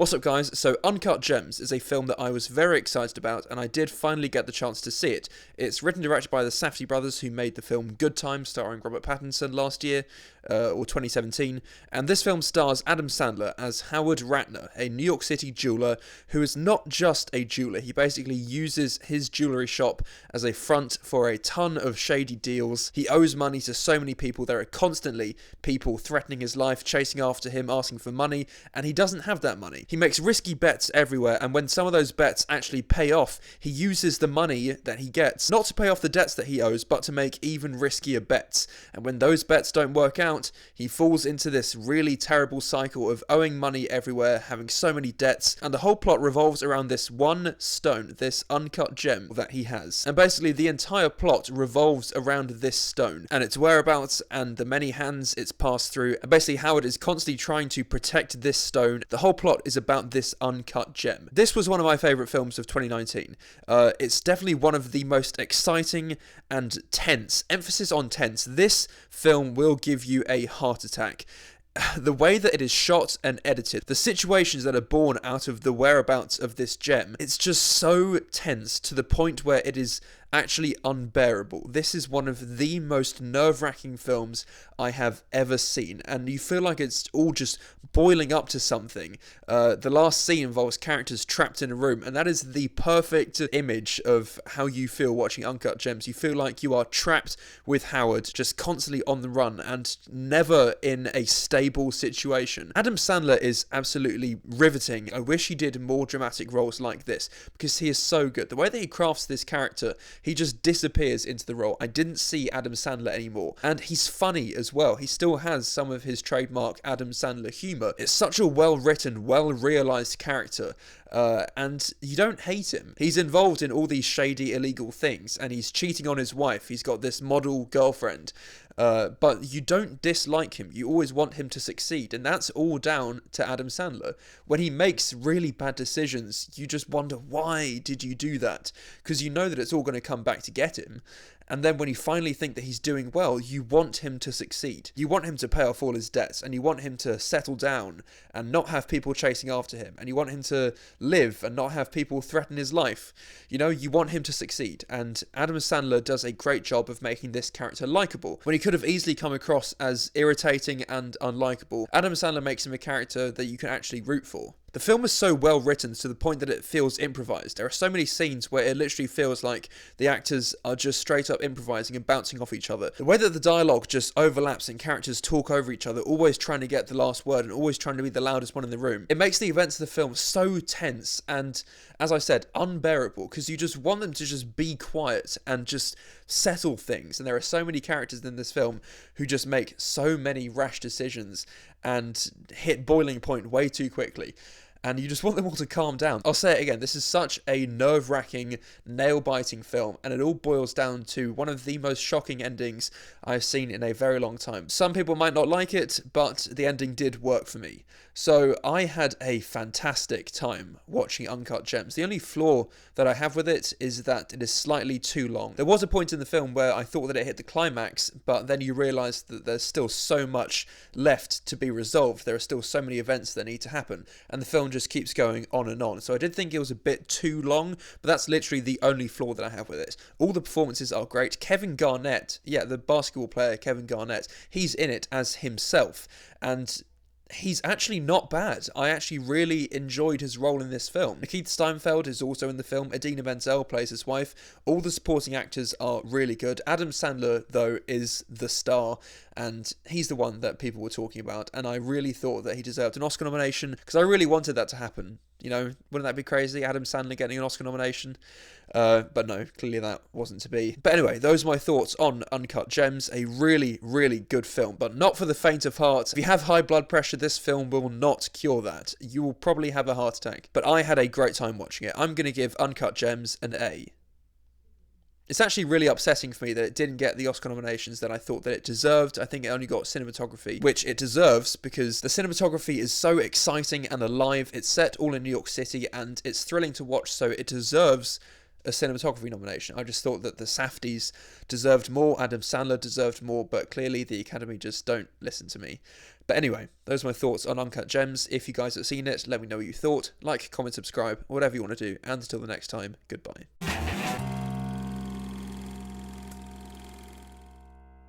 What's up, guys? So Uncut Gems is a film that I was very excited about, and I did finally get the chance to see it. It's written and directed by the Safdie brothers, who made the film Good Time, starring Robert Pattinson last year, or 2017, and this film stars Adam Sandler as Howard Ratner, a New York City jeweler who is not just a jeweler. He basically uses his jewelry shop as a front for a ton of shady deals. He owes money to so many people. There are constantly people threatening his life, chasing after him, asking for money, and he doesn't have that money. He makes risky bets everywhere, and when some of those bets actually pay off, he uses the money that he gets not to pay off the debts that he owes, but to make even riskier bets. And when those bets don't work out, he falls into this really terrible cycle of owing money everywhere, having so many debts, and the whole plot revolves around this one stone, this uncut gem that he has. And basically the entire plot revolves around this stone and its whereabouts and the many hands it's passed through. And basically Howard is constantly trying to protect this stone. The whole plot is about this uncut gem. This was one of my favourite films of 2019. It's definitely one of the most exciting and tense, emphasis on tense. This film will give you a heart attack. The way that it is shot and edited, the situations that are born out of the whereabouts of this gem, it's just so tense to the point where it is actually unbearable. This is one of the most nerve-wracking films I have ever seen, and you feel like it's all just boiling up to something. The last scene involves characters trapped in a room, and that is the perfect image of how you feel watching Uncut Gems. You feel like you are trapped with Howard, just constantly on the run and never in a stable situation. Adam Sandler is absolutely riveting. I wish he did more dramatic roles like this, because he is so good. The way that he crafts this character, he just disappears into the role. I didn't see Adam Sandler anymore. And he's funny as well. He still has some of his trademark Adam Sandler humor. It's such a well-written, well-realized character. And you don't hate him. He's involved in all these shady, illegal things, and he's cheating on his wife. He's got this model girlfriend. But you don't dislike him. You always want him to succeed, and that's all down to Adam Sandler. When he makes really bad decisions, you just wonder, why did you do that? Because you know that it's all going to come back to get him. And then when you finally think that he's doing well, you want him to succeed. You want him to pay off all his debts, and you want him to settle down and not have people chasing after him, and you want him to live and not have people threaten his life. You know, you want him to succeed, and Adam Sandler does a great job of making this character likable. When he could have easily come across as irritating and unlikable, Adam Sandler makes him a character that you can actually root for. The film is so well written to the point that it feels improvised. There are so many scenes where it literally feels like the actors are just straight up improvising and bouncing off each other. The way that the dialogue just overlaps and characters talk over each other, always trying to get the last word and always trying to be the loudest one in the room, it makes the events of the film so tense and, as I said, unbearable, because you just want them to just be quiet and just settle things. And there are so many characters in this film who just make so many rash decisions and hit boiling point way too quickly. And you just want them all to calm down. I'll say it again, this is such a nerve-wracking, nail-biting film, and it all boils down to one of the most shocking endings I've seen in a very long time. Some people might not like it, but the ending did work for me. So I had a fantastic time watching Uncut Gems. The only flaw that I have with it is that it is slightly too long. There was a point in the film where I thought that it hit the climax, but then you realise that there's still so much left to be resolved. There are still so many events that need to happen, and the film just keeps going on and on. So I did think it was a bit too long, but that's literally the only flaw that I have with it. All the performances are great. Kevin Garnett, yeah, the basketball player Kevin Garnett, he's in it as himself, and he's actually not bad. I actually really enjoyed his role in this film. Keith Steinfeld is also in the film. Idina Menzel plays his wife. All the supporting actors are really good. Adam Sandler, though, is the star, and he's the one that people were talking about, and I really thought that he deserved an Oscar nomination, because I really wanted that to happen. You know, wouldn't that be crazy? Adam Sandler getting an Oscar nomination? But no, clearly that wasn't to be. But anyway, those are my thoughts on Uncut Gems. A really, really good film, but not for the faint of heart. If you have high blood pressure, this film will not cure that. You will probably have a heart attack. But I had a great time watching it. I'm going to give Uncut Gems an A. It's actually really upsetting for me that it didn't get the Oscar nominations that I thought that it deserved. I think it only got cinematography, which it deserves because the cinematography is so exciting and alive. It's set all in New York City and it's thrilling to watch, so it deserves a cinematography nomination. I just thought that the Safdies deserved more, Adam Sandler deserved more, but clearly the Academy just don't listen to me. But anyway, those are my thoughts on Uncut Gems. If you guys have seen it, let me know what you thought. Like, comment, subscribe, whatever you want to do. And until the next time, goodbye.